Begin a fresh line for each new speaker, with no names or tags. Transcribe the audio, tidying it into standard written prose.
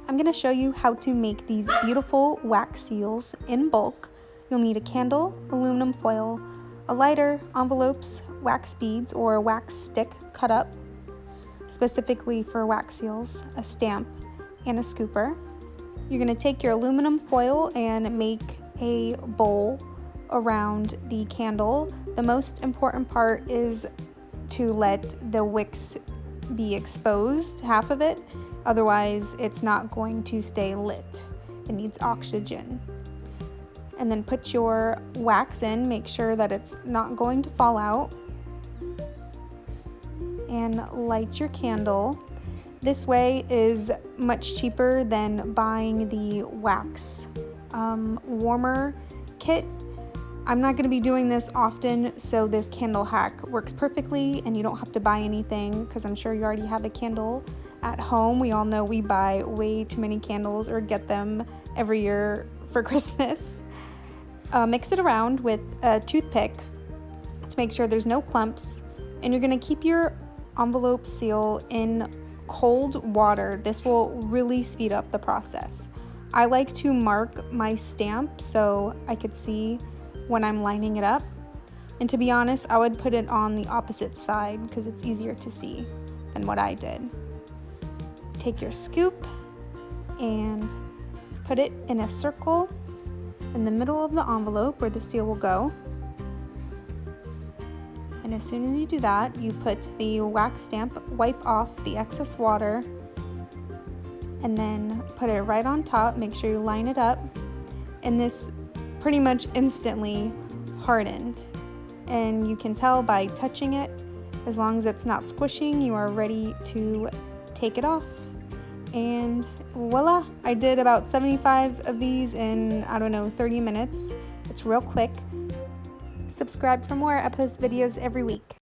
I'm going to show you how to make these beautiful wax seals in bulk. You'll need a candle, aluminum foil, a lighter, envelopes, wax beads or wax stick cut up specifically for wax seals, a stamp, and a scooper. You're going to take your aluminum foil and make a bowl around the candle. The most important part is to let the wicks be exposed, half of it, otherwise it's not going to stay lit. It needs oxygen. And then put your wax in, make sure that it's not going to fall out, and light your candle. This way is much cheaper than buying the wax warmer kit. I'm not going to be doing this often, so this candle hack works perfectly and you don't have to buy anything because I'm sure you already have a candle at home. We all know we buy way too many candles or get them every year for Christmas. Mix it around with a toothpick to make sure there's no clumps, and you're going to keep your envelope seal in cold water. This will really speed up the process. I like to mark my stamp so I could see when I'm lining it up, and to be honest, I would put it on the opposite side because it's easier to see than what I did. Take your scoop and put it in a circle in the middle of the envelope where the seal will go. And as soon as you do that, you put the wax stamp, wipe off the excess water, and then put it right on top. Make sure you line it up. And this pretty much instantly hardened. And you can tell by touching it, as long as it's not squishing, you are ready to take it off. And voila, I did about 75 of these in, 30 minutes. It's real quick. Subscribe for more. I post videos every week.